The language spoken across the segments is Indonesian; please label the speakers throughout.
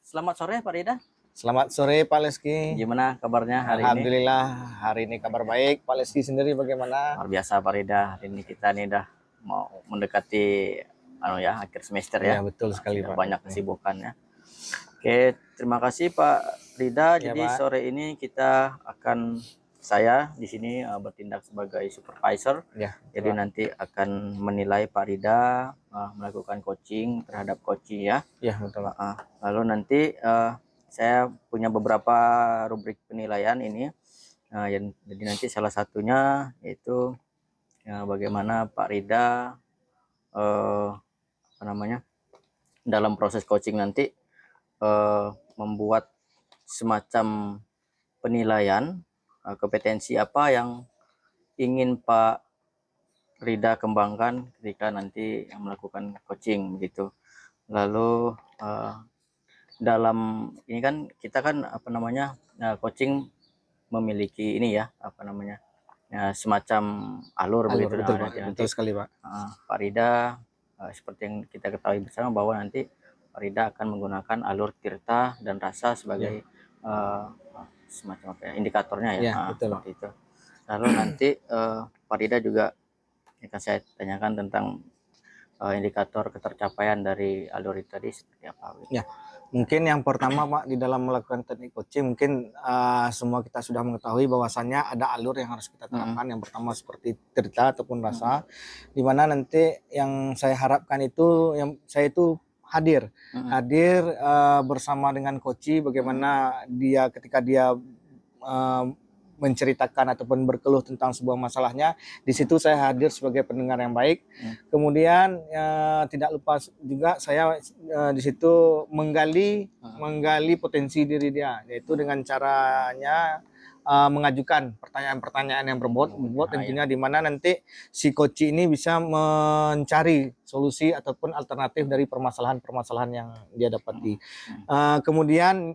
Speaker 1: Selamat sore Pak Rida.
Speaker 2: Selamat sore Pak Leski.
Speaker 1: Gimana kabarnya hari ini?
Speaker 2: Alhamdulillah hari ini kabar baik. Pak Leski sendiri bagaimana?
Speaker 1: Luar biasa Pak Rida. Hari ini kita nih udah mau mendekati akhir semester
Speaker 2: Ya
Speaker 1: ya.
Speaker 2: betul sekali
Speaker 1: Sudah
Speaker 2: Pak.
Speaker 1: banyak kesibukannya. Oke, terima kasih Pak Rida.
Speaker 2: Ya
Speaker 1: Jadi
Speaker 2: Pak.
Speaker 1: sore ini saya di sini bertindak sebagai supervisor.
Speaker 2: Ya.
Speaker 1: Jadi
Speaker 2: Pak.
Speaker 1: nanti akan menilai Pak Rida melakukan coaching terhadap coaching ya.
Speaker 2: Ya betul Pak.
Speaker 1: Lalu nanti saya punya beberapa rubrik penilaian ini. Jadi nanti salah satunya yaitu bagaimana Pak Rida eh, dalam proses coaching nanti membuat semacam penilaian kompetensi apa yang ingin Pak Rida kembangkan ketika nanti melakukan coaching begitu. Lalu dalam ini kan kita kan coaching memiliki ini ya semacam alur begitu.
Speaker 2: Betul Pak.
Speaker 1: Nanti
Speaker 2: Betul sekali Pak.
Speaker 1: Pak Rida seperti yang kita ketahui bersama bahwa nanti Pak Rida akan menggunakan alur tirta dan rasa sebagai semacam indikatornya ya.
Speaker 2: Ya betul
Speaker 1: seperti itu. Lalu nanti Pak Rida juga akan saya tanyakan tentang indikator ketercapaian dari alur itu tadi seperti apa gitu.
Speaker 2: Ya. Mungkin yang pertama Pak di dalam melakukan teknik coaching mungkin semua kita sudah mengetahui bahwasannya ada alur yang harus kita terapkan. Yang pertama seperti cerita ataupun rasa, di mana nanti yang saya harapkan itu saya itu hadir bersama dengan coach, bagaimana dia ketika dia menceritakan ataupun berkeluh tentang sebuah masalahnya, di situ saya hadir sebagai pendengar yang baik. Kemudian tidak lupa juga saya di situ menggali potensi diri dia, yaitu dengan caranya mengajukan pertanyaan-pertanyaan yang berbobot tentunya, di mana nanti si coach ini bisa mencari solusi ataupun alternatif dari permasalahan-permasalahan yang dia dapati. Kemudian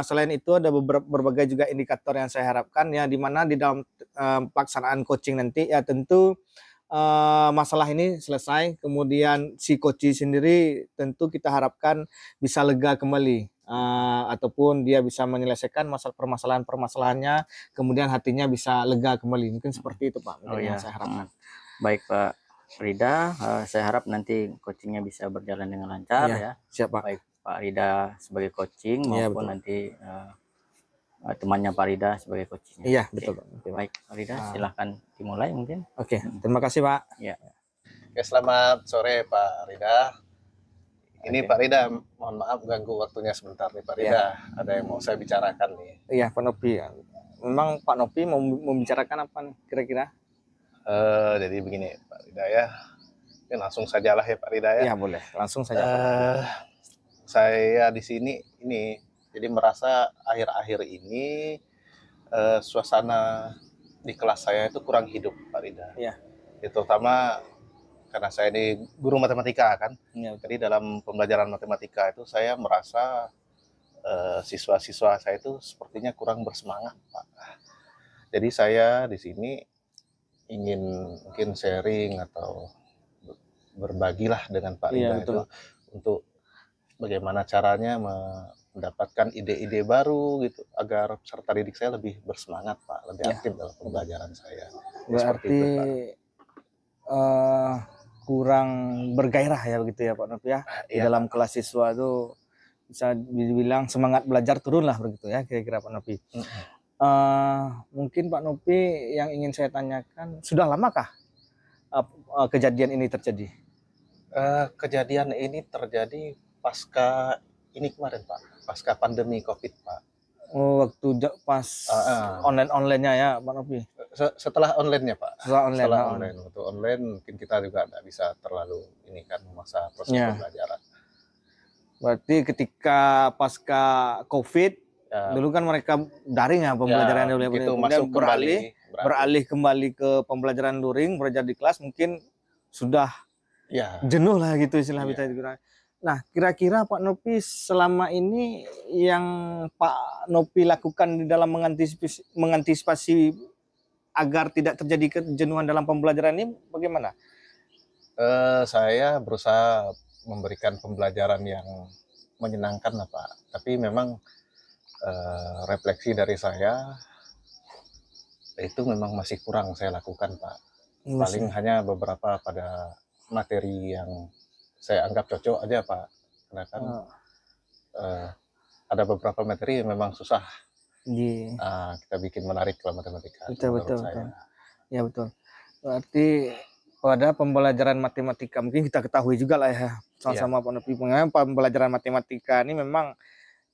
Speaker 2: selain itu ada berbagai juga indikator yang saya harapkan ya, di mana di dalam pelaksanaan coaching nanti ya tentu masalah ini selesai, kemudian si coach sendiri tentu kita harapkan bisa lega kembali, ataupun dia bisa menyelesaikan permasalahannya, kemudian hatinya bisa lega kembali. Mungkin seperti itu Pak yang saya harapkan.
Speaker 1: Baik Pak Rida, saya harap nanti coachingnya bisa berjalan dengan lancar ya.
Speaker 2: Siap Pak.
Speaker 1: Baik Pak Rida sebagai coaching maupun nanti temannya Pak Rida sebagai coachingnya.
Speaker 2: Iya betul Pak.
Speaker 1: Baik Pak Rida, silahkan dimulai mungkin.
Speaker 2: Oke, terima kasih Pak.
Speaker 1: Ya.
Speaker 3: Oke, selamat sore Pak Rida. Ini Pak Rida, mohon maaf ganggu waktunya sebentar nih Pak Rida. Ada yang mau saya bicarakan nih.
Speaker 2: Iya Pak Nopi. Memang Pak Nopi mau membicarakan apa nih kira-kira?
Speaker 3: Jadi begini Pak Rida ya. Ini langsung sajalah ya Pak Rida ya.
Speaker 2: Iya boleh, langsung saja.
Speaker 3: Saya di sini ini jadi merasa akhir-akhir ini suasana di kelas saya itu kurang hidup Pak Rida.
Speaker 2: Iya.
Speaker 3: Itu terutama karena saya ini guru matematika kan.
Speaker 2: Ya,
Speaker 3: jadi dalam pembelajaran matematika itu saya merasa siswa-siswa saya itu sepertinya kurang bersemangat Pak. Jadi saya di sini ingin mungkin sharing atau berbagilah dengan Pak Rida itu untuk bagaimana caranya mendapatkan ide-ide baru gitu agar peserta didik saya lebih bersemangat Pak, lebih aktif dalam pembelajaran saya.
Speaker 2: Berarti kurang bergairah ya begitu ya Pak Nopi ya. Di dalam kelas siswa itu bisa dibilang semangat belajar turun lah begitu ya kira-kira Pak Nopi. Mungkin Pak Nopi yang ingin saya tanyakan, sudah lamakah kejadian ini terjadi?
Speaker 3: Kejadian ini terjadi pasca ini kemarin Pak, pasca pandemi COVID Pak.
Speaker 2: Oh, waktu pas online-nya ya Pak Nopi.
Speaker 3: Setelah online-nya Pak.
Speaker 2: Setelah online.
Speaker 3: Waktu online mungkin kita juga tidak bisa terlalu ini kan masa proses pembelajaran.
Speaker 2: Berarti ketika pasca COVID dulu kan mereka daring ya pembelajaran
Speaker 3: itu masuk
Speaker 2: beralih kembali ke pembelajaran luring, belajar di kelas, mungkin sudah jenuh lah gitu istilah kita. Nah, kira-kira Pak Nopi selama ini yang Pak Nopi lakukan di dalam mengantisipasi agar tidak terjadi kejenuhan dalam pembelajaran ini bagaimana?
Speaker 3: Saya berusaha memberikan pembelajaran yang menyenangkan lah Pak. Tapi memang refleksi dari saya itu memang masih kurang saya lakukan Pak. Paling hanya beberapa pada materi yang saya anggap cocok aja Pak. Karena kan eh, ada beberapa materi yang memang susah kita bikin menarik kalau matematika.
Speaker 2: Betul,
Speaker 3: menurut
Speaker 2: betul,
Speaker 3: saya.
Speaker 2: betul. Ya betul. Berarti pada pembelajaran matematika mungkin kita ketahui juga lah ya sama-sama Pak Nopi, pembelajaran matematika ini memang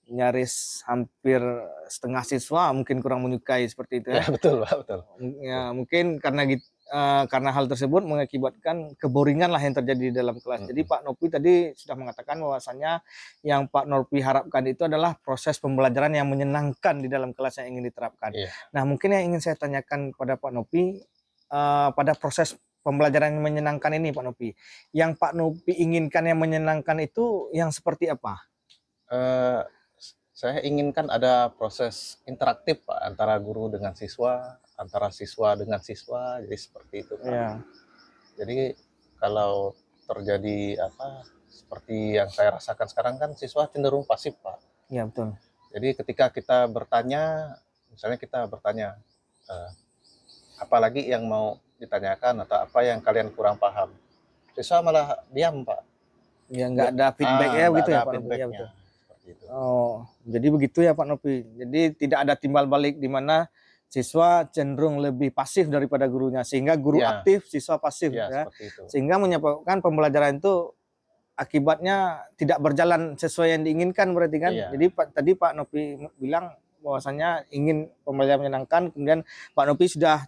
Speaker 2: nyaris hampir setengah siswa mungkin kurang menyukai seperti itu ya.
Speaker 3: Ya betul Pak, betul.
Speaker 2: Ya mungkin karena hal tersebut mengakibatkan keboringan lah yang terjadi di dalam kelas. Jadi Pak Nopi tadi sudah mengatakan bahwasannya yang Pak Nopi harapkan itu adalah proses pembelajaran yang menyenangkan di dalam kelas yang ingin diterapkan. Nah mungkin yang ingin saya tanyakan pada Pak Nopi, pada proses pembelajaran yang menyenangkan ini Pak Nopi, yang Pak Nopi inginkan yang menyenangkan itu yang seperti apa?
Speaker 3: Saya inginkan ada proses interaktif Pak, antara guru dengan siswa, antara siswa dengan siswa, jadi seperti itu Pak.
Speaker 2: Ya.
Speaker 3: Jadi kalau terjadi seperti yang saya rasakan sekarang kan siswa cenderung pasif Pak.
Speaker 2: Ya betul.
Speaker 3: Jadi ketika kita bertanya, misalnya kita bertanya, apalagi yang mau ditanyakan atau apa yang kalian kurang paham, siswa malah diam Pak.
Speaker 2: Ya nggak ada feedback ya begitu ya Pak Nopi. Ya betul.
Speaker 3: Itu.
Speaker 2: Oh, jadi begitu ya Pak Nopi. Jadi tidak ada timbal balik di mana siswa cenderung lebih pasif daripada gurunya, sehingga guru aktif, siswa pasif ya. Sehingga menyebabkan pembelajaran itu akibatnya tidak berjalan sesuai yang diinginkan berarti kan. Jadi tadi Pak Nopi bilang bahwasanya ingin pembelajaran menyenangkan, kemudian Pak Nopi sudah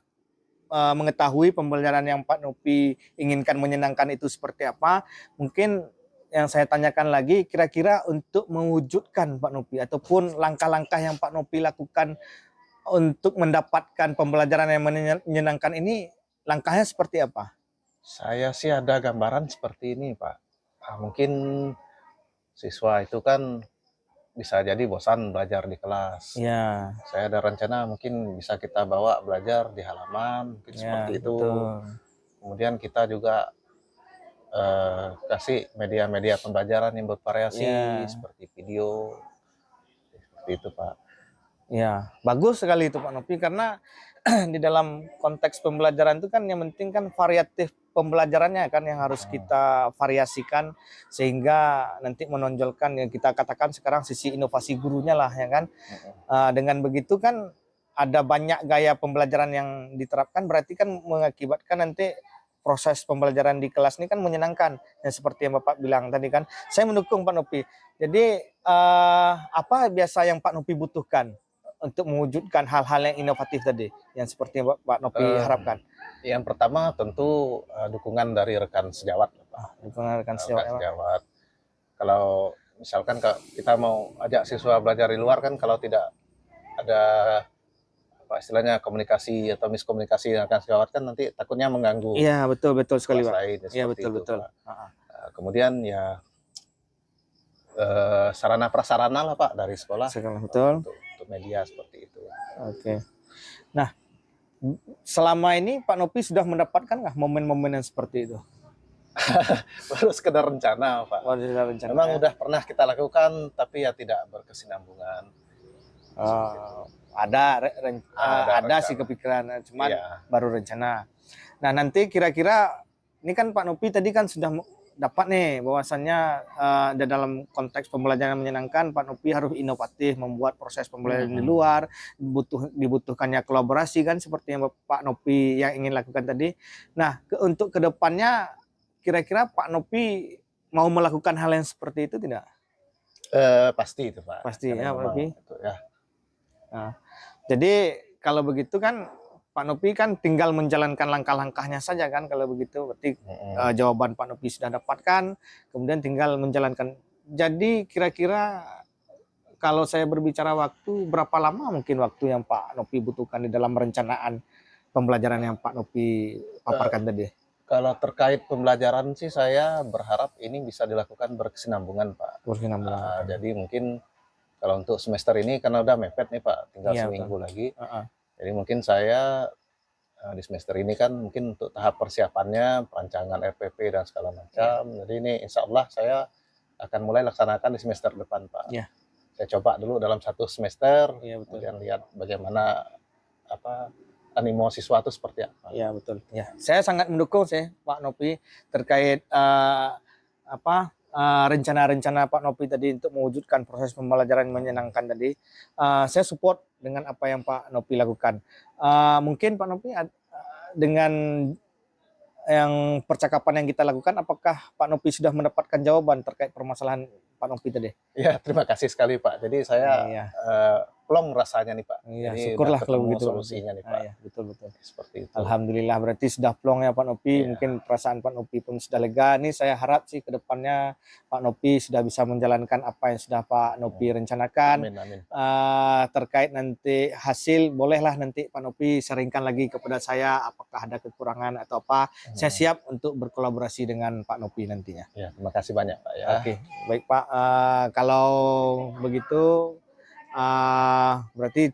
Speaker 2: mengetahui pembelajaran yang Pak Nopi inginkan menyenangkan itu seperti apa. Mungkin yang saya tanyakan lagi, kira-kira untuk mewujudkan Pak Nopi ataupun langkah-langkah yang Pak Nopi lakukan untuk mendapatkan pembelajaran yang menyenangkan ini, langkahnya seperti apa?
Speaker 3: Saya sih ada gambaran seperti ini Pak. Mungkin siswa itu kan bisa jadi bosan belajar di kelas.
Speaker 2: Ya.
Speaker 3: Saya ada rencana mungkin bisa kita bawa belajar di halaman, mungkin seperti itu.
Speaker 2: Betul.
Speaker 3: Kemudian kita juga kasih media-media pembelajaran yang bervariasi seperti video, seperti itu Pak.
Speaker 2: Ya, bagus sekali itu Pak Nopi, karena di dalam konteks pembelajaran itu kan yang penting kan variatif pembelajarannya kan yang harus kita variasikan sehingga nanti menonjolkan yang kita katakan sekarang sisi inovasi gurunya lah ya kan. Dengan begitu kan ada banyak gaya pembelajaran yang diterapkan, berarti kan mengakibatkan nanti proses pembelajaran di kelas ini kan menyenangkan, yang seperti yang Bapak bilang tadi kan. Saya mendukung Pak Nopi. Jadi apa biasa yang Pak Nopi butuhkan untuk mewujudkan hal-hal yang inovatif tadi, yang seperti yang Pak Nopi harapkan?
Speaker 3: Yang pertama tentu dukungan dari rekan sejawat.
Speaker 2: Dukungan rekan sejawat.
Speaker 3: Kalau misalkan kita mau ajak siswa belajar di luar kan, kalau tidak ada istilahnya komunikasi atau miskomunikasi yang akan sejawat kan nanti takutnya mengganggu.
Speaker 2: Iya betul sekali Pak. Iya betul.
Speaker 3: Kemudian ya sarana prasarana lah Pak dari sekolah.
Speaker 2: Betul.
Speaker 3: Untuk media seperti itu.
Speaker 2: Oke. Nah, selama ini Pak Nopi sudah mendapatkan nggak momen-momen yang seperti itu?
Speaker 3: Baru sekedar rencana Pak. Memang udah pernah kita lakukan tapi ya tidak berkesinambungan.
Speaker 2: Ada sih kepikiran, cuman baru rencana. Nah nanti kira-kira ini kan Pak Nopi tadi kan sudah dapat nih bahwasannya dalam konteks pembelajaran menyenangkan Pak Nopi harus inovatif, membuat proses pembelajaran di luar, dibutuhkannya kolaborasi kan seperti yang Pak Nopi yang ingin lakukan tadi. Nah untuk kedepannya kira-kira Pak Nopi mau melakukan hal yang seperti itu tidak?
Speaker 3: Pasti itu Pak.
Speaker 2: Pasti ya Pak Nopi. Nah, jadi kalau begitu kan Pak Nopi kan tinggal menjalankan langkah-langkahnya saja kan, kalau begitu berarti jawaban Pak Nopi sudah dapatkan, kemudian tinggal menjalankan. Jadi kira-kira kalau saya berbicara waktu, berapa lama mungkin waktu yang Pak Nopi butuhkan di dalam perencanaan pembelajaran yang Pak Nopi paparkan tadi? Kalau
Speaker 3: terkait pembelajaran sih saya berharap ini bisa dilakukan berkesinambungan Pak. Jadi mungkin kalau untuk semester ini karena udah mepet nih Pak, tinggal seminggu lagi. Jadi mungkin saya di semester ini kan mungkin untuk tahap persiapannya, perancangan RPP dan segala macam. Jadi ini insya Allah saya akan mulai laksanakan di semester depan, Pak.
Speaker 2: Ya.
Speaker 3: Saya coba dulu dalam 1 semester,
Speaker 2: Iya betul.
Speaker 3: kemudian lihat bagaimana animo siswa itu seperti apa.
Speaker 2: Iya betul. Ya, saya sangat mendukung sih Pak Nopi terkait rencana-rencana Pak Nopi tadi untuk mewujudkan proses pembelajaran menyenangkan tadi. Saya support dengan apa yang Pak Nopi lakukan. Mungkin Pak Nopi dengan yang percakapan yang kita lakukan, apakah Pak Nopi sudah mendapatkan jawaban terkait permasalahan Pak Nopi tadi?
Speaker 3: Ya, terima kasih sekali Pak. Jadi saya
Speaker 2: Iya.
Speaker 3: plong rasanya nih Pak.
Speaker 2: Iya,
Speaker 3: Jadi
Speaker 2: syukurlah
Speaker 3: udah
Speaker 2: kalau
Speaker 3: ketemu
Speaker 2: begitu.
Speaker 3: solusinya nih Pak.
Speaker 2: Iya, betul.
Speaker 3: Seperti itu.
Speaker 2: Alhamdulillah berarti sudah plong ya Pak Nopi.
Speaker 3: Iya.
Speaker 2: Mungkin perasaan Pak Nopi pun sudah lega. Nih saya harap sih ke depannya Pak Nopi sudah bisa menjalankan apa yang sudah Pak Nopi rencanakan.
Speaker 3: Amin.
Speaker 2: Terkait nanti hasil, bolehlah nanti Pak Nopi sharingkan lagi kepada saya apakah ada kekurangan atau apa. Saya siap untuk berkolaborasi dengan Pak Nopi nantinya.
Speaker 3: Ya, terima kasih banyak Pak ya.
Speaker 2: Oke, baik Pak. Kalau begitu berarti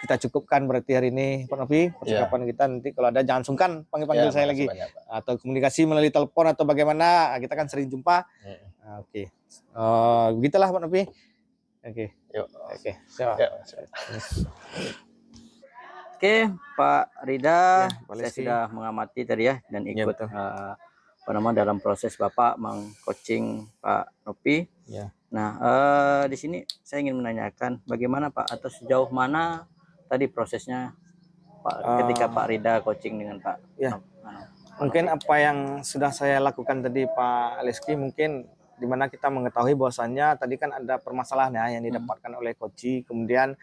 Speaker 2: kita cukupkan berarti hari ini Pak Novi percakapan kita. Nanti kalau ada jangan sungkan panggil saya lagi
Speaker 3: banyak, Pak.
Speaker 2: atau komunikasi melalui telepon atau bagaimana, kita kan sering jumpa. Oke. Begitulah Pak Novi. Oke.
Speaker 3: Yuk.
Speaker 2: Oke. Siap.
Speaker 3: Ya,
Speaker 1: Oke, Pak Rida,
Speaker 2: Ya, Pak
Speaker 1: saya
Speaker 2: Lesti.
Speaker 1: sudah mengamati tadi ya dan ikut
Speaker 2: betul.
Speaker 1: dalam proses Bapak meng-coaching Pak Nopi.
Speaker 2: Ya.
Speaker 1: Nah, di sini saya ingin menanyakan bagaimana Pak atau sejauh mana tadi prosesnya Pak ketika Pak Rida coaching dengan Pak
Speaker 2: Ya.
Speaker 1: Pak
Speaker 2: Mungkin
Speaker 1: Nopi?
Speaker 2: apa yang sudah saya lakukan tadi Pak Leski, mungkin di mana kita mengetahui bahwasannya tadi kan ada permasalahan ya yang didapatkan oleh coaching, kemudian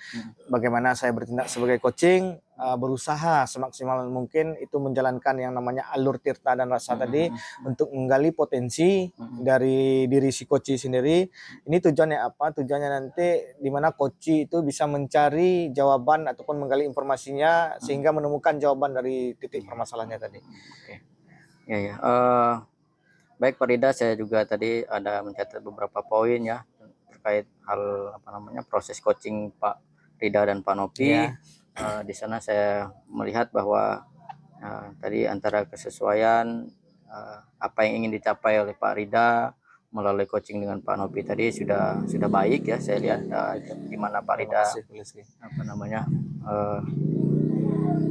Speaker 2: bagaimana saya bertindak sebagai coaching, berusaha semaksimal mungkin itu menjalankan yang namanya alur tirta dan rasa tadi untuk menggali potensi dari diri si coaching sendiri. Ini tujuannya apa? Tujuannya nanti di mana coaching itu bisa mencari jawaban ataupun menggali informasinya sehingga menemukan jawaban dari titik permasalahannya tadi.
Speaker 1: Oke. Ya. Baik Pak Rida, saya juga tadi ada mencatat beberapa poin ya terkait hal proses coaching Pak Rida dan Pak Nopi.
Speaker 2: Ya.
Speaker 1: Di sana saya melihat bahwa tadi antara kesesuaian apa yang ingin dicapai oleh Pak Rida melalui coaching dengan Pak Nopi tadi sudah baik ya. Saya lihat di mana Pak Rida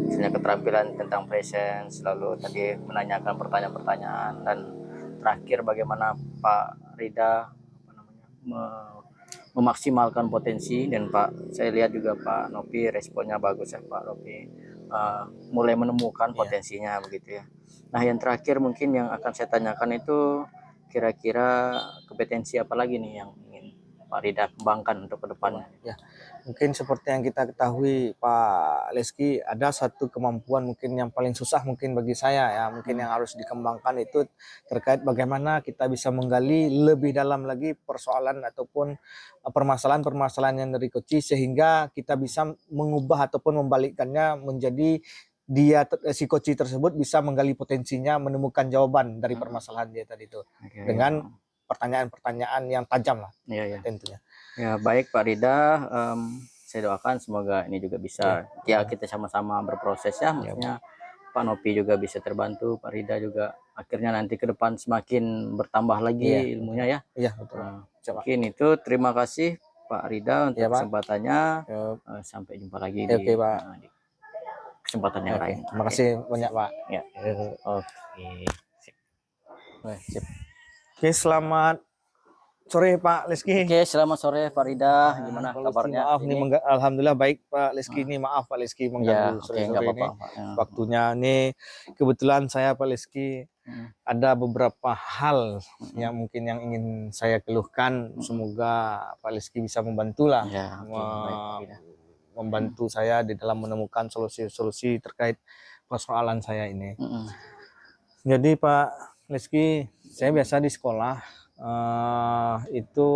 Speaker 1: misalnya keterampilan tentang presence, lalu tadi menanyakan pertanyaan-pertanyaan, dan terakhir bagaimana Pak Rida memaksimalkan potensi. Dan saya lihat juga Pak Nopi responnya bagus ya, Pak Nopi mulai menemukan potensinya begitu ya. Nah, yang terakhir mungkin yang akan saya tanyakan itu kira-kira kompetensi apa lagi nih yang ingin Pak Rida kembangkan untuk ke depannya?
Speaker 2: Ya, mungkin seperti yang kita ketahui Pak Leski, ada satu kemampuan mungkin yang paling susah mungkin bagi saya ya, mungkin yang harus dikembangkan itu terkait bagaimana kita bisa menggali lebih dalam lagi persoalan ataupun permasalahan-permasalahan yang dari coaching sehingga kita bisa mengubah ataupun membalikkannya menjadi si coaching tersebut bisa menggali potensinya, menemukan jawaban dari permasalahan dia tadi itu dengan pertanyaan-pertanyaan yang tajam lah.
Speaker 1: Iya.
Speaker 2: Tentunya.
Speaker 1: Ya, baik Pak Rida, saya doakan semoga ini juga bisa kita sama-sama berproses ya, maksudnya Pak Nopi juga bisa terbantu, Pak Rida juga akhirnya nanti ke depan semakin bertambah lagi ilmunya ya.
Speaker 2: Iya, betul.
Speaker 1: Mungkin itu, terima kasih Pak Rida untuk kesempatannya. Sampai jumpa lagi di kesempatan yang lain.
Speaker 2: Terima kasih banyak Pak.
Speaker 1: Ya.
Speaker 2: Sip. Oke, selamat sore Pak Leski.
Speaker 1: Oke, selamat sore Pak Rida. Gimana kabarnya?
Speaker 2: Maaf nih, alhamdulillah baik Pak Leski. Ini maaf Pak Leski mengganggu sore-sore ini. Waktunya nih kebetulan saya Pak Leski ada beberapa hal yang mungkin yang ingin saya keluhkan. Semoga Pak Leski bisa membantu lah. Membantu saya di dalam menemukan solusi-solusi terkait persoalan saya ini. Jadi Pak Leski, saya biasa di sekolah itu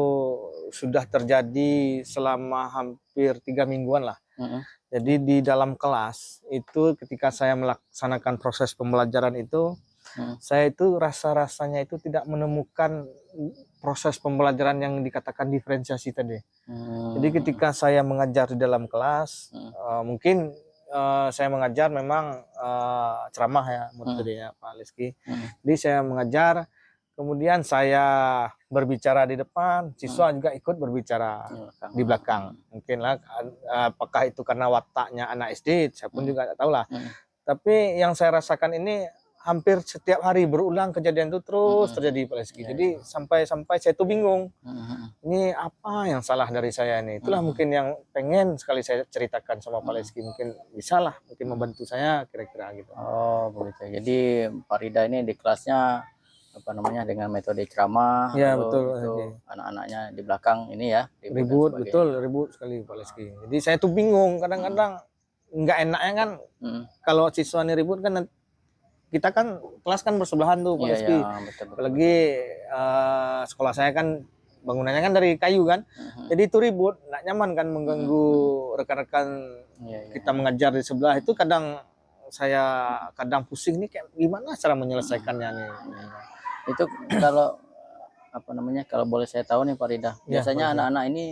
Speaker 2: sudah terjadi selama hampir 3 mingguan lah. Jadi di dalam kelas itu ketika saya melaksanakan proses pembelajaran itu, saya itu rasanya itu tidak menemukan proses pembelajaran yang dikatakan diferensiasi tadi. Jadi ketika saya mengajar di dalam kelas, mungkin saya mengajar memang ceramah ya, materi ya Pak Leski. Jadi saya mengajar kemudian saya berbicara di depan, siswa juga ikut berbicara di belakang. Mungkinlah apakah itu karena wataknya anak SD, saya pun juga tidak tahu lah. Tapi yang saya rasakan ini hampir setiap hari berulang kejadian itu terus terjadi Pak Leski. Jadi sampai saya tuh bingung. Ini apa yang salah dari saya ini? Itulah mungkin yang pengen sekali saya ceritakan sama Pak Leski. Mungkin bisa lah, mungkin membantu saya kira-kira gitu.
Speaker 1: Oh begitu. Jadi Pak Rida ini di kelasnya apa namanya dengan metode ceramah,
Speaker 2: Ya,
Speaker 1: lalu
Speaker 2: betul.
Speaker 1: itu anak-anaknya di belakang ini ya
Speaker 2: Ribut, betul, ribut sekali Pak Leski. Jadi saya tuh bingung, kadang-kadang nggak enaknya kan kalau siswa ini ribut kan kita kan kelas kan bersebelahan tuh Pak
Speaker 1: Iya,
Speaker 2: Leski.
Speaker 1: iya, betul.
Speaker 2: Apalagi sekolah saya kan bangunannya kan dari kayu kan. Jadi itu ribut, nggak nyaman kan mengganggu rekan-rekan kita mengajar di sebelah. Itu kadang saya pusing nih kayak gimana cara menyelesaikannya nih.
Speaker 1: Itu kalau apa namanya, kalau boleh saya tahu nih Pak Rida, biasanya anak-anak ini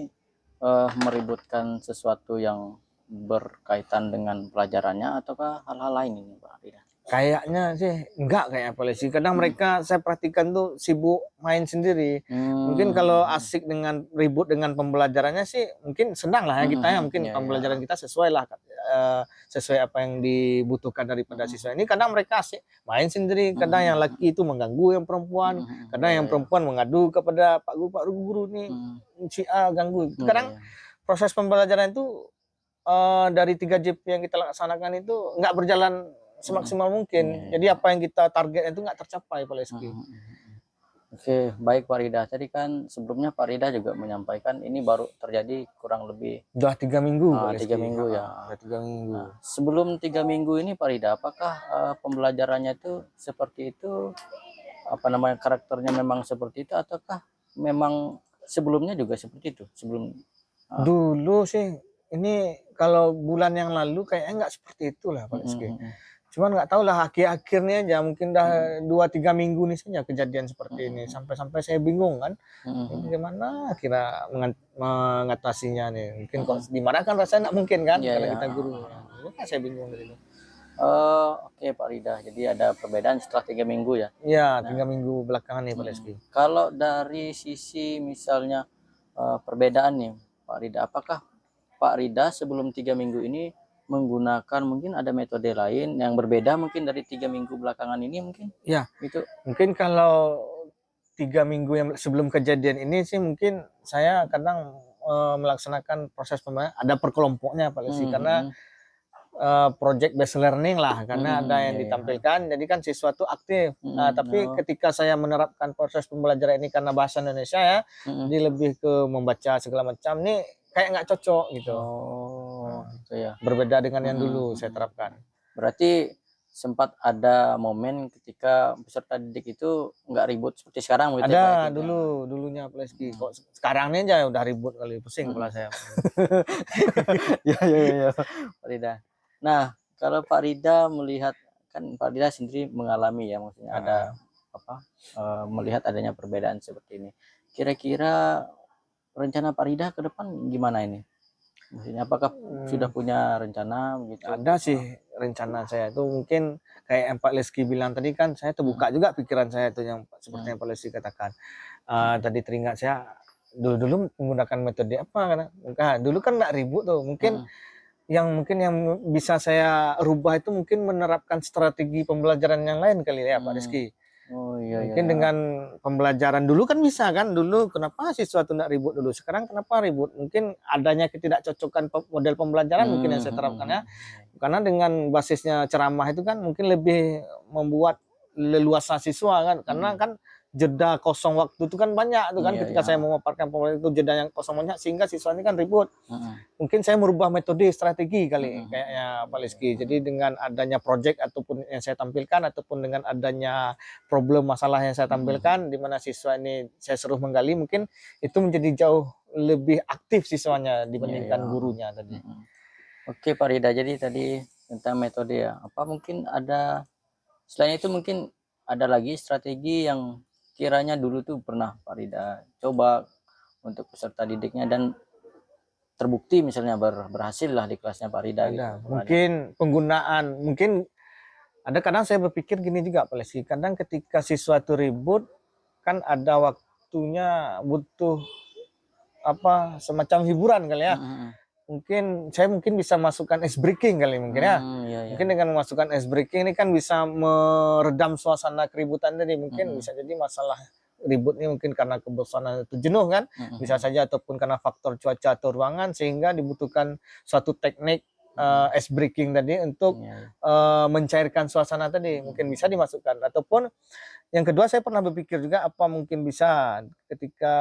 Speaker 1: meributkan sesuatu yang berkaitan dengan pelajarannya ataukah hal-hal lain ini Pak Rida?
Speaker 2: Kayaknya sih enggak kayak polisi. Kadang mereka saya perhatikan tuh sibuk main sendiri. Mungkin kalau asik dengan ribut dengan pembelajarannya sih mungkin senang lah ya kita ya. Mungkin pembelajaran kita sesuai lah sesuai apa yang dibutuhkan daripada siswa. Ini kadang mereka asik main sendiri. Kadang yang laki itu mengganggu yang perempuan. Kadang yang perempuan mengadu kepada Pak Guru nih si A ganggu. Kadang proses pembelajaran itu dari 3 JP yang kita laksanakan itu nggak berjalan semaksimal mungkin. Jadi apa yang kita target itu nggak tercapai Pak Leski.
Speaker 1: Oke, baik Pak Rida. Tadi kan sebelumnya Pak Rida juga menyampaikan ini baru terjadi kurang lebih
Speaker 2: udah 3 minggu.
Speaker 1: 3 minggu ya.
Speaker 2: Udah 3 minggu.
Speaker 1: Nah, sebelum 3 minggu ini Pak Rida, apakah pembelajarannya itu seperti itu? Apa namanya, karakternya memang seperti itu ataukah memang sebelumnya juga seperti itu?
Speaker 2: Dulu sih ini kalau bulan yang lalu kayaknya nggak seperti itulah Pak Leski. Cuman nggak tahu lah akhir-akhirnya aja mungkin dah 2-3 minggu nih saja kejadian seperti ini sampai saya bingung kan bagaimana kira mengatasinya nih. Mungkin kok dimarahkan rasanya nggak mungkin kan karena kita guru. Nah, saya bingung dari itu.
Speaker 1: Oke Pak Rida, jadi ada perbedaan setelah 3 minggu ya?
Speaker 2: Iya, 3 minggu belakangan nih Pak Leski.
Speaker 1: Kalau dari sisi misalnya perbedaan nih Pak Rida, apakah Pak Rida sebelum 3 minggu ini menggunakan mungkin ada metode lain yang berbeda mungkin dari 3 minggu belakangan ini mungkin?
Speaker 2: Ya,
Speaker 1: itu
Speaker 2: mungkin kalau 3 minggu yang sebelum kejadian ini sih mungkin saya kadang melaksanakan proses pembelajaran ada per kelompoknya Pak Leski karena project based learning lah karena ada yang ditampilkan jadi kan siswa tuh aktif. Tapi ketika saya menerapkan proses pembelajaran ini karena bahasa Indonesia ya, jadi lebih ke membaca segala macam nih kayak nggak cocok gitu.
Speaker 1: Gitu ya.
Speaker 2: Berbeda dengan yang dulu saya terapkan.
Speaker 1: Berarti sempat ada momen ketika peserta didik itu nggak ribut seperti sekarang gitu?
Speaker 2: Ada dulunya Pak Leski. Kok sekarang ini aja udah ribut kali, pusing kepala saya.
Speaker 1: Ya. Pak Rida. Nah, kalau Pak Rida melihat, kan Pak Rida sendiri mengalami ya, maksudnya ada melihat adanya perbedaan seperti ini. Kira-kira rencana Pak Rida ke depan gimana ini? Maksudnya apakah sudah punya rencana begitu?
Speaker 2: Ada sih rencana saya itu mungkin kayak yang Pak Leski bilang tadi kan saya terbuka juga pikiran saya itu yang seperti yang Pak Leski katakan. Tadi teringat saya dulu menggunakan metode apa karena dulu kan nggak ribut tuh mungkin yang bisa saya rubah itu mungkin menerapkan strategi pembelajaran yang lain kali ya Pak Rizky. Mungkin dengan pembelajaran dulu kan bisa kan, dulu kenapa siswa itu nggak ribut dulu, sekarang kenapa ribut, mungkin adanya ketidakcocokan model pembelajaran mungkin yang saya terapkan ya, karena dengan basisnya ceramah itu kan mungkin lebih membuat leluasa siswa kan, karena kan jeda kosong waktu itu kan banyak tuh kan ketika saya memaparkan pembelajaran itu jeda yang kosong banyak sehingga siswa ini kan ribut. Mungkin saya merubah metode strategi kali kayaknya Pak Leski. Jadi dengan adanya project ataupun yang saya tampilkan ataupun dengan adanya problem masalah yang saya tampilkan di mana siswa ini saya suruh menggali, mungkin itu menjadi jauh lebih aktif siswanya dibandingkan gurunya tadi.
Speaker 1: Oke Pak Rida, jadi tadi tentang metode ya. Apa mungkin ada selain itu mungkin ada lagi strategi yang kiranya dulu tuh pernah Pak Rida coba untuk peserta didiknya dan terbukti misalnya berhasil lah di kelasnya Pak Rida gitu.
Speaker 2: Mungkin penggunaan, mungkin ada kadang saya berpikir gini juga Pak Leski, kadang ketika siswa itu ribut kan ada waktunya butuh apa semacam hiburan kali ya. Mungkin saya bisa masukkan ice breaking kali mungkin ya.
Speaker 1: Iya, iya.
Speaker 2: Mungkin dengan memasukkan ice breaking ini kan bisa meredam suasana keributan tadi. Mungkin bisa jadi masalah ributnya mungkin karena kebosanan atau jenuh kan, bisa saja, ataupun karena faktor cuaca atau ruangan, sehingga dibutuhkan suatu teknik ice breaking tadi untuk mencairkan suasana tadi. Mungkin bisa dimasukkan. Ataupun yang kedua, saya pernah berpikir juga apa mungkin bisa ketika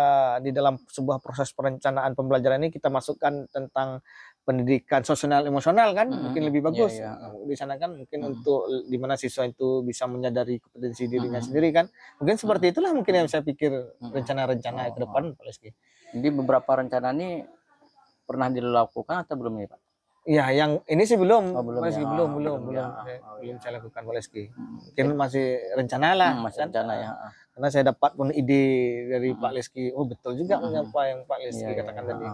Speaker 2: di dalam sebuah proses perencanaan pembelajaran ini kita masukkan tentang pendidikan sosial emosional kan, mungkin lebih bagus. Di sana kan mungkin untuk di mana siswa itu bisa menyadari kompetensi dirinya sendiri kan. Mungkin seperti itulah mungkin yang saya pikir rencana-rencana ke depan Pak Leski.
Speaker 1: Jadi beberapa rencana ini pernah dilakukan atau belum nih Pak?
Speaker 2: Iya, yang ini sih belum,
Speaker 1: belum
Speaker 2: Leski,
Speaker 1: ya.
Speaker 2: belum
Speaker 1: Ya.
Speaker 2: belum saya lakukan Pak Leski. Mungkin masih rencana lah,
Speaker 1: masih rencana ya.
Speaker 2: Karena saya dapat pun ide dari Pak Leski. Oh betul juga apa yang Pak Leski katakan tadi.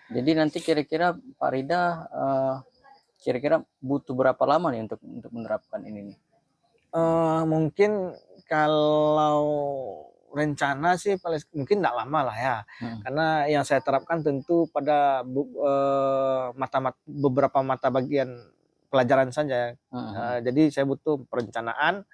Speaker 1: Jadi nanti kira-kira Pak Rida kira-kira butuh berapa lama nih untuk menerapkan ini nih?
Speaker 2: Mungkin kalau rencana sih mungkin tidak lama lah ya, karena yang saya terapkan tentu pada beberapa mata bagian pelajaran saja. Jadi saya butuh perencanaan,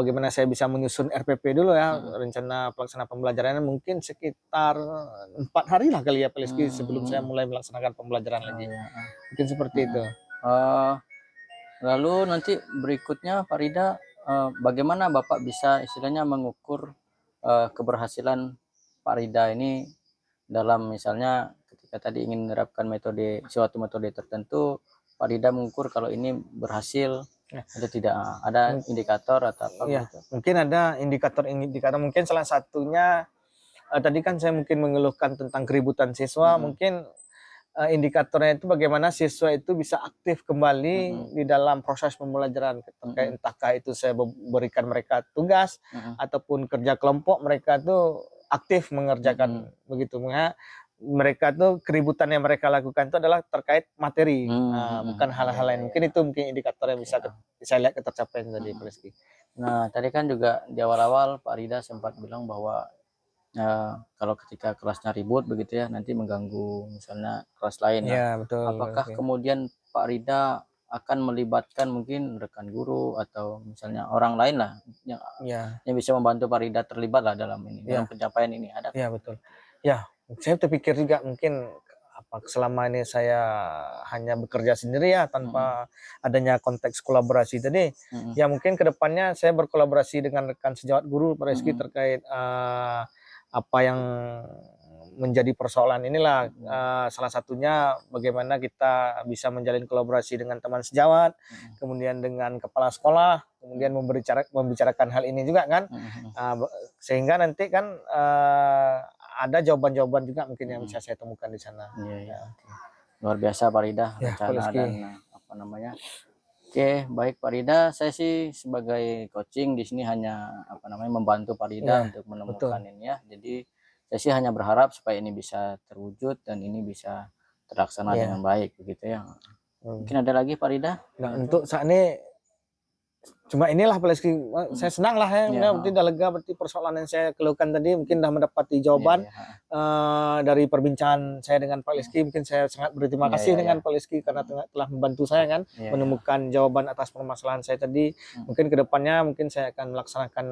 Speaker 2: bagaimana saya bisa menyusun RPP dulu ya, rencana pelaksanaan pembelajaran, mungkin sekitar 4 hari lah kali ya Pak Leski, sebelum saya mulai melaksanakan pembelajaran lagi. Mungkin seperti itu.
Speaker 1: Lalu nanti berikutnya Pak Rida, bagaimana Bapak bisa istilahnya mengukur keberhasilan Pak Rida ini dalam misalnya ketika tadi ingin menerapkan suatu metode tertentu, Pak Rida mengukur kalau ini berhasil atau tidak, ada indikator atau apa gitu?
Speaker 2: Mungkin ada indikator, mungkin salah satunya tadi kan saya mungkin mengeluhkan tentang keributan siswa, mungkin indikatornya itu bagaimana siswa itu bisa aktif kembali di dalam proses pembelajaran, entahkah itu saya berikan mereka tugas ataupun kerja kelompok, mereka tuh aktif mengerjakan begitu. Mereka tuh keributan yang mereka lakukan itu adalah terkait materi, bukan hal-hal lain. Mungkin itu indikator yang bisa saya lihat ketercapaian tadi Pak Rizky.
Speaker 1: Nah tadi kan juga di awal-awal Pak Rida sempat bilang bahwa kalau ketika kelasnya ribut begitu ya, nanti mengganggu misalnya kelas lain.
Speaker 2: Betul.
Speaker 1: Apakah kemudian Pak Rida akan melibatkan mungkin rekan guru atau misalnya orang lain lah yang bisa membantu Pak Rida terlibat lah dalam ini, dalam pencapaian ini? Ada?
Speaker 2: Ya betul. Ya, saya terpikir juga mungkin selama ini saya hanya bekerja sendiri ya tanpa adanya konteks kolaborasi tadi. Ya mungkin kedepannya saya berkolaborasi dengan rekan sejawat guru Pak Rizky terkait apa yang menjadi persoalan inilah, salah satunya bagaimana kita bisa menjalin kolaborasi dengan teman sejawat, kemudian dengan kepala sekolah, kemudian membicarakan hal ini juga kan, sehingga nanti kan ada jawaban-jawaban juga mungkin yang bisa saya temukan di sana.
Speaker 1: Luar biasa Pak Rida, rencana dan apa namanya. Oke, baik Pak Rida, saya sih sebagai coaching di sini hanya membantu Pak Rida untuk menemukan ini ya. Jadi saya sih hanya berharap supaya ini bisa terwujud dan ini bisa terlaksana dengan baik begitu ya. Mungkin ada lagi Pak Rida?
Speaker 2: Nah, untuk saat ini cuma inilah Pak Leski, saya senang lah ya, mungkin udah lega, berarti persoalan yang saya keluhkan tadi mungkin udah mendapati jawaban dari perbincangan saya dengan Pak Leski. Mungkin saya sangat berterima kasih dengan Pak Leski karena telah membantu saya kan menemukan jawaban atas permasalahan saya tadi. Mungkin kedepannya mungkin saya akan melaksanakan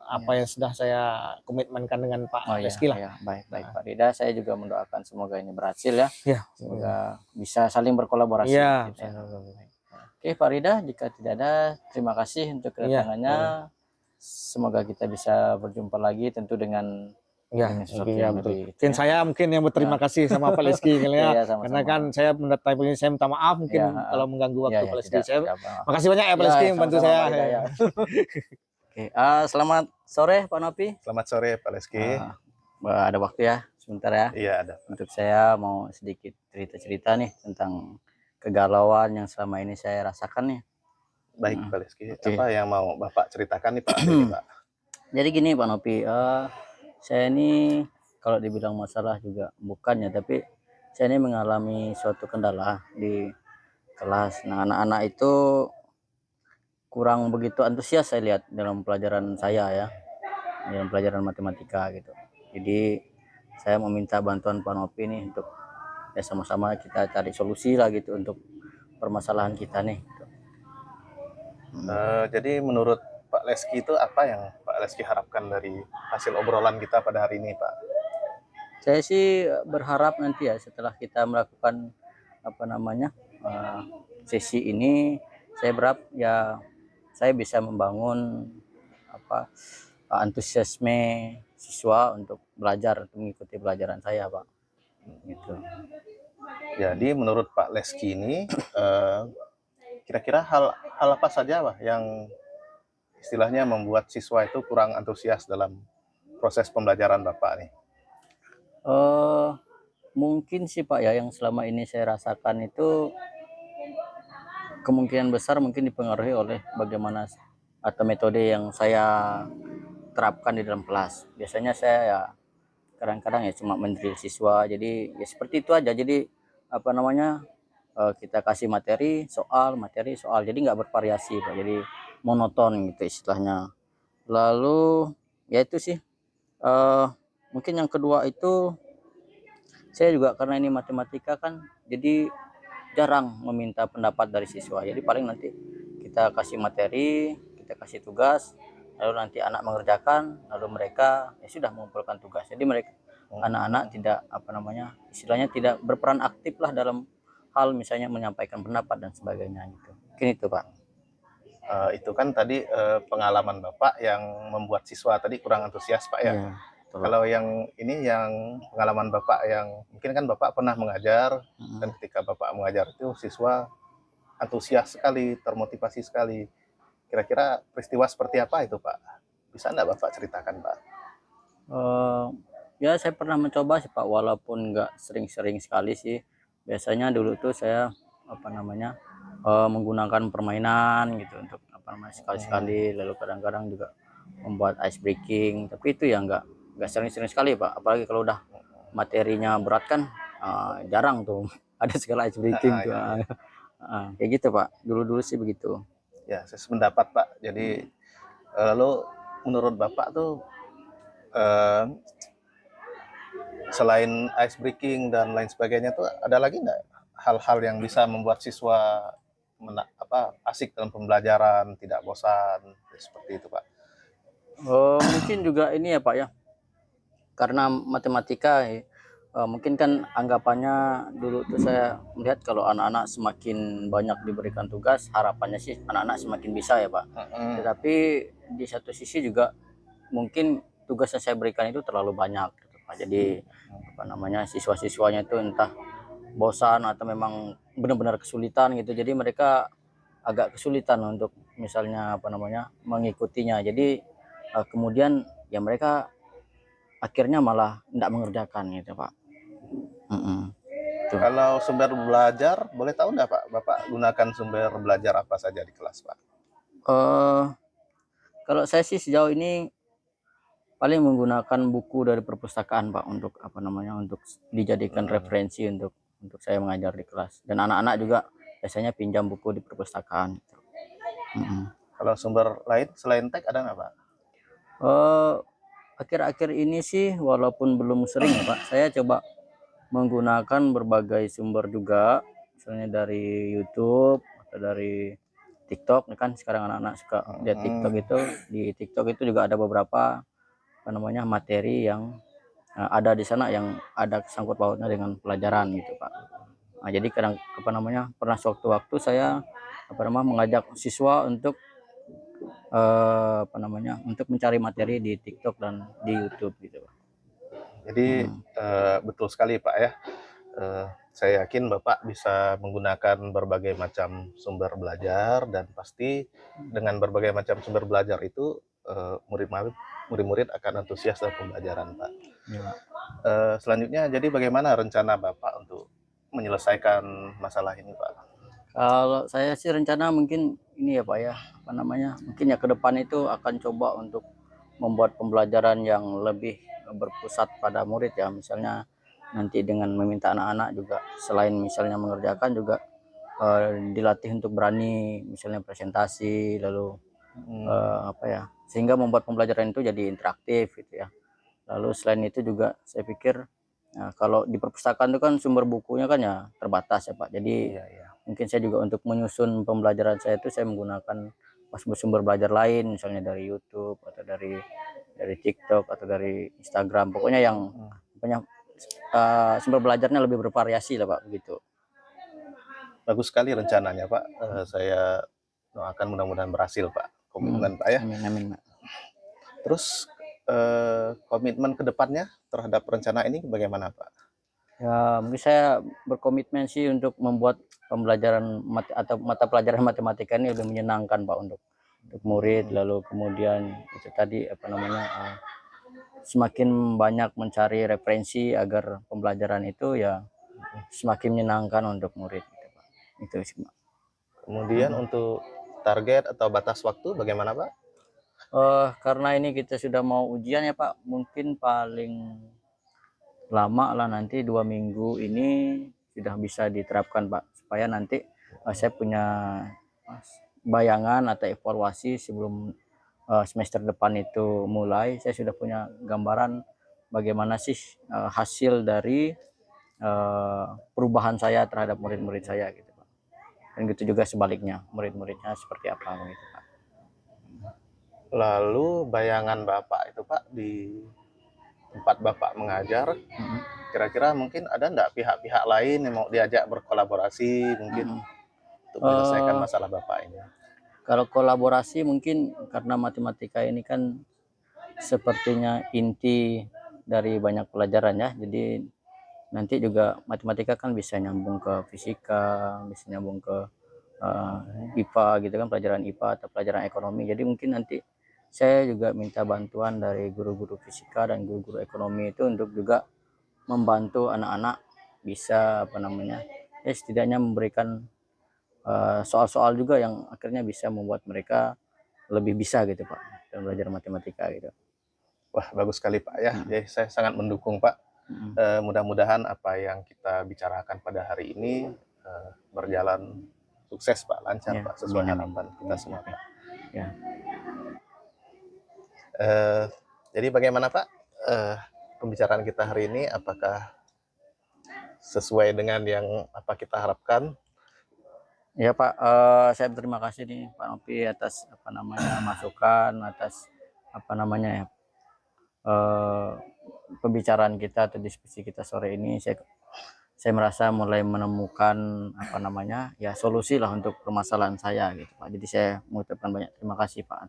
Speaker 2: apa yang sudah saya komitmenkan dengan Pak Leski lah.
Speaker 1: Baik Pak Rida, saya juga mendoakan semoga ini berhasil ya. Semoga bisa saling berkolaborasi. Oke Pak Rida, jika tidak ada, terima kasih untuk kedatangannya. Semoga kita bisa berjumpa lagi tentu dengan sesuatu yang lebih.
Speaker 2: Mungkin saya yang berterima kasih sama Pak Leski ya. Karena kan saya mendatangi, saya minta maaf mungkin kalau mengganggu waktu Pak Leski. Makasih banyak ya Pak Leski membantu saya.
Speaker 1: Oke, selamat sore Pak Nopi.
Speaker 3: Selamat sore Pak Leski.
Speaker 1: Ada waktu ya sebentar ya?
Speaker 3: Iya ada.
Speaker 1: Untuk saya mau sedikit cerita nih tentang kegalauan yang selama ini saya rasakan nih.
Speaker 3: Baik Pak Leski, apa yang mau Bapak ceritakan nih Pak?
Speaker 1: Jadi gini Pak Nopi, saya ini kalau dibilang masalah juga bukannya, tapi saya ini mengalami suatu kendala di kelas. Nah anak-anak itu kurang begitu antusias saya lihat dalam pelajaran saya ya. dalam pelajaran matematika gitu. Jadi saya meminta bantuan Pak Nopi nih untuk ya sama-sama kita cari solusi lah gitu untuk permasalahan kita nih.
Speaker 3: Jadi menurut Pak Leski itu apa yang Pak Leski harapkan dari hasil obrolan kita pada hari ini, Pak?
Speaker 1: Saya sih berharap nanti ya setelah kita melakukan apa namanya sesi ini, saya berharap ya saya bisa membangun apa antusiasme siswa untuk belajar, untuk mengikuti pelajaran saya, Pak. Gitu.
Speaker 3: Jadi menurut Pak Leski ini kira-kira hal apa saja Pak yang istilahnya membuat siswa itu kurang antusias dalam proses pembelajaran Bapak nih?
Speaker 1: Mungkin sih Pak ya yang selama ini saya rasakan itu kemungkinan besar mungkin dipengaruhi oleh bagaimana atau metode yang saya terapkan di dalam kelas. Biasanya saya ya kadang-kadang ya cuma mendrill siswa, jadi ya seperti itu aja. Jadi apa namanya kita kasih materi soal, jadi nggak bervariasi Pak, jadi monoton gitu istilahnya. Lalu ya itu sih mungkin yang kedua itu saya juga karena ini matematika kan, jadi jarang meminta pendapat dari siswa. Jadi paling nanti kita kasih materi, kita kasih tugas, lalu nanti anak mengerjakan, lalu mereka ya sudah mengumpulkan tugas. Jadi mereka anak-anak tidak apa namanya istilahnya tidak berperan aktif lah dalam hal misalnya menyampaikan pendapat dan sebagainya gitu. Mungkin itu Pak.
Speaker 3: Itu kan tadi pengalaman Bapak yang membuat siswa tadi kurang antusias Pak ya.
Speaker 1: Iya, betul.
Speaker 3: Kalau yang ini yang pengalaman Bapak yang mungkin kan Bapak pernah mengajar dan ketika Bapak mengajar itu siswa antusias sekali, termotivasi sekali. Kira-kira peristiwa seperti apa itu Pak? Bisa enggak Bapak ceritakan Pak?
Speaker 1: Ya saya pernah mencoba sih Pak, walaupun nggak sering-sering sekali sih. Biasanya dulu tuh saya apa namanya menggunakan permainan gitu untuk apa namanya sekali-sekali, lalu kadang-kadang juga membuat ice breaking, tapi itu ya nggak sering-sering sekali Pak, apalagi kalau udah materinya berat kan jarang tuh ada segala ice breaking tuh. Kayak gitu Pak, dulu-dulu sih begitu.
Speaker 3: Ya, saya sependapat Pak. Jadi lalu menurut Bapak tuh selain ice breaking dan lain sebagainya tuh ada lagi nggak hal-hal yang bisa membuat siswa asik dalam pembelajaran, tidak bosan, seperti itu Pak?
Speaker 1: Mungkin juga ini ya Pak ya, karena matematika mungkin kan anggapannya dulu tuh saya melihat kalau anak-anak semakin banyak diberikan tugas, harapannya sih anak-anak semakin bisa ya Pak. Tetapi di satu sisi juga mungkin tugas yang saya berikan itu terlalu banyak gitu Pak. Jadi apa namanya siswa-siswanya itu entah bosan atau memang benar-benar kesulitan gitu. Jadi mereka agak kesulitan untuk misalnya apa namanya mengikutinya. Jadi kemudian ya mereka akhirnya malah tidak mengerjakan gitu Pak. Tuh.
Speaker 3: Kalau sumber belajar, boleh tahu nggak Pak? Bapak gunakan sumber belajar apa saja di kelas Pak?
Speaker 1: Kalau saya sih sejauh ini paling menggunakan buku dari perpustakaan Pak untuk apa namanya untuk dijadikan referensi untuk saya mengajar di kelas, dan anak-anak juga biasanya pinjam buku di perpustakaan gitu.
Speaker 3: Kalau sumber lain selain teks ada nggak Pak?
Speaker 1: Akhir-akhir ini sih walaupun belum sering ya Pak, saya coba menggunakan berbagai sumber juga, misalnya dari YouTube atau dari TikTok. Kan sekarang anak-anak suka lihat TikTok itu, di TikTok itu juga ada beberapa apa namanya materi yang ada di sana yang ada sangkut pautnya dengan pelajaran gitu Pak. Nah, jadi kadang apa namanya pernah sewaktu-waktu saya apa namanya mengajak siswa untuk apa namanya untuk mencari materi di TikTok dan di YouTube gitu Pak.
Speaker 3: Jadi betul sekali Pak ya. Saya yakin Bapak bisa menggunakan berbagai macam sumber belajar dan pasti dengan berbagai macam sumber belajar itu murid-murid akan antusias dalam pembelajaran Pak.
Speaker 1: Ya.
Speaker 3: Selanjutnya jadi bagaimana rencana Bapak untuk menyelesaikan masalah ini Pak?
Speaker 1: Kalau saya sih rencana mungkin ini ya Pak ya, apa namanya, mungkin ya ke depan itu akan coba untuk membuat pembelajaran yang lebih berpusat pada murid ya, misalnya nanti dengan meminta anak-anak juga selain misalnya mengerjakan juga dilatih untuk berani misalnya presentasi, lalu apa ya, sehingga membuat pembelajaran itu jadi interaktif gitu ya. Lalu selain itu juga saya pikir, kalau di perpustakaan itu kan sumber bukunya kan ya terbatas ya Pak. Jadi
Speaker 3: Iya, iya.
Speaker 1: mungkin saya juga untuk menyusun pembelajaran saya itu saya menggunakan sumber belajar lain, misalnya dari YouTube atau dari TikTok atau dari Instagram. Pokoknya yang pokoknya sumber belajarnya lebih bervariasi lah Pak, begitu.
Speaker 3: Bagus sekali rencananya Pak. Saya doakan mudah-mudahan berhasil Pak. Komitmen Pak ya.
Speaker 1: Amin amin Pak.
Speaker 3: Terus komitmen ke depannya terhadap rencana ini bagaimana Pak?
Speaker 1: Ya, mungkin saya berkomitmen sih untuk membuat pembelajaran atau mata pelajaran matematika ini lebih menyenangkan Pak untuk murid. Lalu kemudian itu tadi apa namanya, semakin banyak mencari referensi agar pembelajaran itu ya semakin menyenangkan untuk murid gitu Pak. Itu sih Pak.
Speaker 3: Kemudian untuk target atau batas waktu bagaimana Pak?
Speaker 1: Karena ini kita sudah mau ujian ya Pak, mungkin paling lama lah nanti 2 minggu ini sudah bisa diterapkan Pak, supaya nanti saya punya bayangan atau evaluasi sebelum semester depan itu mulai. Saya sudah punya gambaran bagaimana sih hasil dari perubahan saya terhadap murid-murid saya gitu Pak. Dan gitu juga sebaliknya, murid-muridnya seperti apa gitu Pak.
Speaker 3: Lalu bayangan Bapak itu Pak di tempat Bapak mengajar, kira-kira mungkin ada enggak pihak-pihak lain yang mau diajak berkolaborasi mungkin untuk menyelesaikan masalah Bapak ini?
Speaker 1: Kalau kolaborasi mungkin karena matematika ini kan sepertinya inti dari banyak pelajaran ya. Jadi nanti juga matematika kan bisa nyambung ke fisika, bisa nyambung ke IPA gitu kan, pelajaran IPA atau pelajaran ekonomi. Jadi mungkin nanti saya juga minta bantuan dari guru-guru fisika dan guru-guru ekonomi itu untuk juga membantu anak-anak bisa apa namanya, ya setidaknya memberikan soal-soal juga yang akhirnya bisa membuat mereka lebih bisa gitu Pak dalam belajar matematika gitu.
Speaker 3: Wah, bagus sekali Pak ya. Jadi saya sangat mendukung Pak. Mudah-mudahan apa yang kita bicarakan pada hari ini berjalan sukses Pak, lancar
Speaker 1: Ya,
Speaker 3: Pak, sesuai
Speaker 1: amin,
Speaker 3: harapan kita semua Pak.
Speaker 1: Ya.
Speaker 3: Jadi bagaimana Pak pembicaraan kita hari ini? Apakah sesuai dengan yang apa kita harapkan?
Speaker 1: Ya Pak, saya berterima kasih nih Pak Nopi atas apa namanya masukan, atas apa namanya ya, pembicaraan kita atau diskusi kita sore ini. Saya merasa mulai menemukan apa namanya ya solusi lah untuk permasalahan saya gitu Pak. Jadi saya mengucapkan banyak terima kasih Pak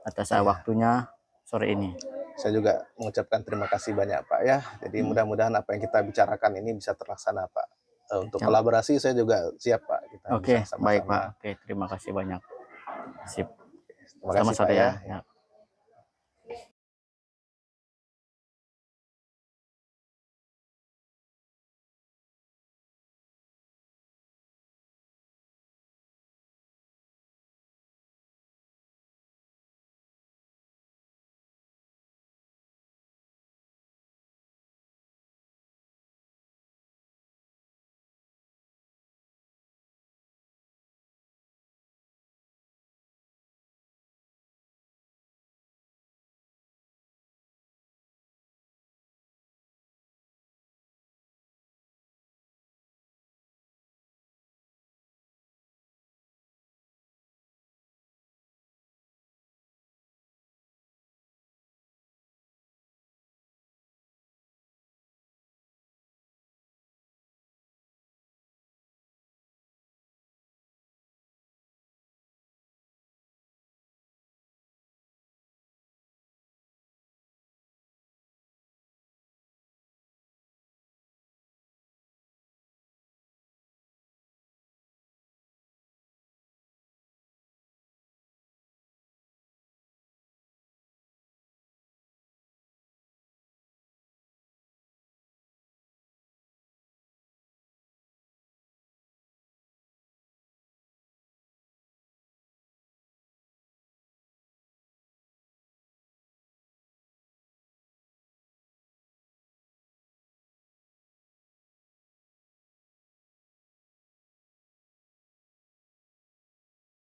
Speaker 1: atas waktunya sore ini.
Speaker 3: Saya juga mengucapkan terima kasih banyak Pak ya. Jadi mudah-mudahan apa yang kita bicarakan ini bisa terlaksana Pak. Untuk kolaborasi saya juga siap Pak. Kita
Speaker 1: Oke,
Speaker 3: bisa sama-sama.
Speaker 1: baik Pak. Oke, terima kasih banyak. Sip.
Speaker 3: Terima
Speaker 1: Selamat
Speaker 3: kasih Pak
Speaker 1: sore
Speaker 3: ya.
Speaker 1: ya.